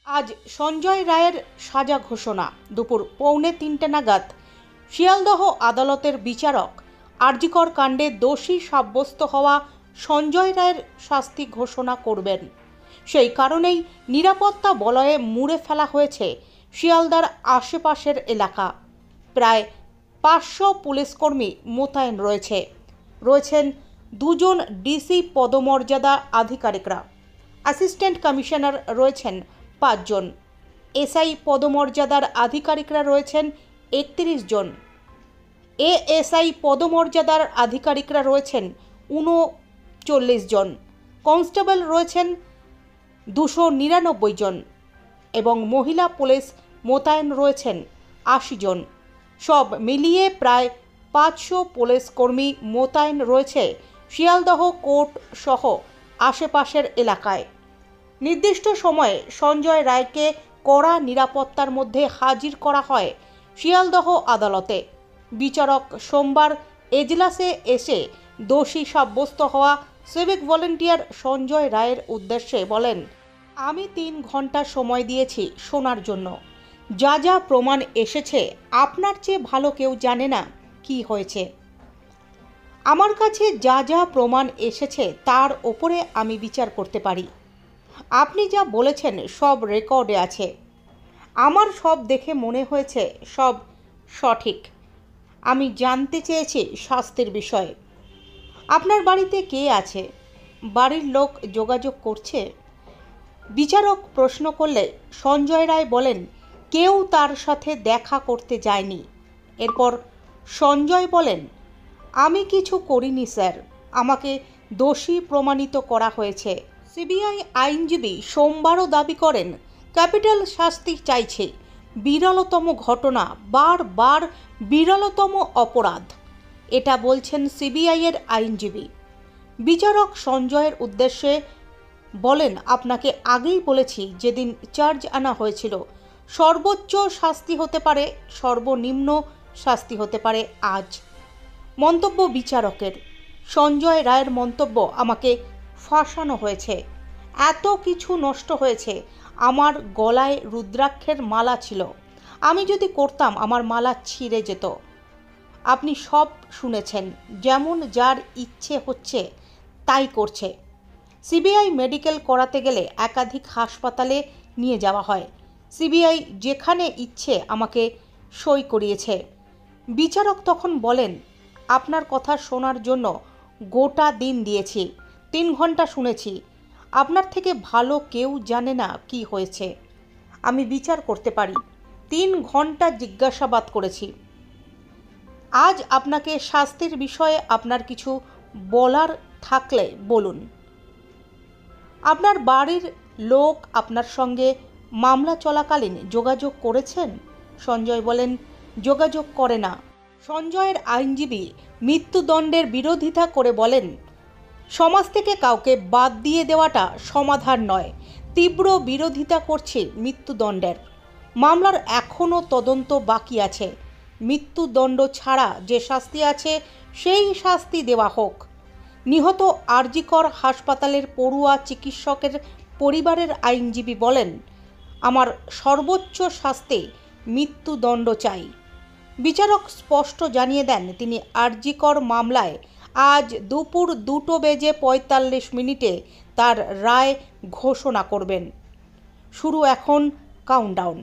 আজ সঞ্জয় রায়ের সাজা ঘোষণা। দুপুর 2:45 নাগাদ শিয়ালদহ আদালতের বিচারক আরজিকর কাণ্ডে দোষী সাব্যস্ত হওয়া সঞ্জয় রায়ের শাস্তি ঘোষণা করবেন। সেই কারণেই নিরাপত্তা বলয়ে মুড়ে ফেলা হয়েছে শিয়ালদার আশেপাশের এলাকা। প্রায় 500 পুলিশকর্মী মোতায়েন রয়েছেন 2 জন ডিসি পদমর্যাদা আধিকারিকরা। অ্যাসিস্ট্যান্ট কমিশনার রয়েছেন 5 জন, এসআই পদমর্যাদার আধিকারিকরা রয়েছেন 31 জন, এএসআই পদমর্যাদার আধিকারিকরা রয়েছেন 39 জন, কনস্টেবল রয়েছেন 299 জন এবং মহিলা পুলিশ মোতায়েন রয়েছেন 80 জন। সব মিলিয়ে প্রায় 500 পুলিশ কর্মী মোতায়েন রয়েছে শিয়ালদহ কোর্ট সহ আশেপাশের এলাকায়। নির্দিষ্ট সময়ে সঞ্জয় রায়কে কড়া নিরাপত্তার মধ্যে হাজির করা হয় শিয়ালদহ আদালতে। বিচারক সোমবার এজলাসে এসে দোষী সাব্যস্ত হওয়া সিভিক ভলেন্টিয়ার সঞ্জয় রায়ের উদ্দেশ্যে বলেন, আমি 3 ঘন্টা সময় দিয়েছি শোনার জন্য। যা যা প্রমাণ এসেছে আপনার চেয়ে ভালো কেউ জানে না কি হয়েছে। আমার কাছে যা যা প্রমাণ এসেছে তার ওপরে আমি বিচার করতে পারি। আপনি যা বলেছেন সব রেকর্ডে আছে। আমার সব দেখে মনে হয়েছে সব সঠিক। আমি জানতে চেয়েছি শাস্তির বিষয়ে। আপনার বাড়িতে কে আছে? বাড়ির লোক যোগাযোগ করছে? বিচারক প্রশ্ন করলে সঞ্জয় রায় বলেন, কেউ তার সাথে দেখা করতে যায়নি। এরপর সঞ্জয় বলেন, আমি কিছু করিনি স্যার, আমাকে দোষী প্রমাণিত করা হয়েছে। সিবিআই আইনজীবী সোমবারও দাবি করেন, ক্যাপিটাল শাস্তি চাইছে। বিরলতম ঘটনা, বারবার বিরলতম অপরাধ, এটা বলছেন সিবিআইয়ের আইনজীবী। বিচারক সঞ্জয়ের উদ্দেশ্যে বলেন, আপনাকে আগেই বলেছি যেদিন চার্জ আনা হয়েছিল, সর্বোচ্চ শাস্তি হতে পারে, সর্বনিম্ন শাস্তি হতে পারে আজ। মন্তব্য বিচারকের, সঞ্জয় রায়ের মন্তব্য, আমাকে ফাঁসানো হয়েছে, এত কিছু নষ্ট হয়েছে। আমার গলায় রুদ্রাক্ষের মালা ছিল, আমি যদি করতাম আমার মালা ছিঁড়ে যেত। আপনি সব শুনেছেন, যেমন যার ইচ্ছে হচ্ছে তাই করছে। সিবিআই মেডিকেল করাতে গেলে একাধিক হাসপাতালে নিয়ে যাওয়া হয়। সিবিআই যেখানে ইচ্ছে আমাকে সই করিয়েছে। বিচারক তখন বলেন, আপনার কথা শোনার জন্য গোটা দিন দিয়েছি, 3 ঘন্টা শুনেছি। আপনার থেকে ভালো কেউ জানে না কি হয়েছে। আমি বিচার করতে পারি। 3 ঘন্টা জিজ্ঞাসাবাদ করেছি। আজ আপনাকে শাস্তির বিষয়ে আপনার কিছু বলার থাকলে বলুন। আপনার বাড়ির লোক আপনার সঙ্গে মামলা চলাকালীন যোগাযোগ করেছেন? সঞ্জয় বলেন, যোগাযোগ করে না। সঞ্জয়ের আইনজীবী মৃত্যুদণ্ডের বিরোধিতা করে বলেন, সমাজ থেকে কাউকে বাদ দিয়ে দেওয়াটা সমাধান নয়। তীব্র বিরোধিতা করছি মৃত্যুদণ্ডের। মামলার এখনও তদন্ত বাকি আছে। মৃত্যুদণ্ড ছাড়া যে শাস্তি আছে সেই শাস্তি দেওয়া হোক। নিহত আরজিকর হাসপাতালের পড়ুয়া চিকিৎসকের পরিবারের আইনজীবী বলেন, আমার সর্বোচ্চ শাস্তি মৃত্যুদণ্ড চাই। বিচারক স্পষ্ট জানিয়ে দেন, তিনি আরজিকর মামলায় আজ দুপুর 2:45 তার রায় ঘোষণা করবেন। শুরু এখন কাউন্টডাউন।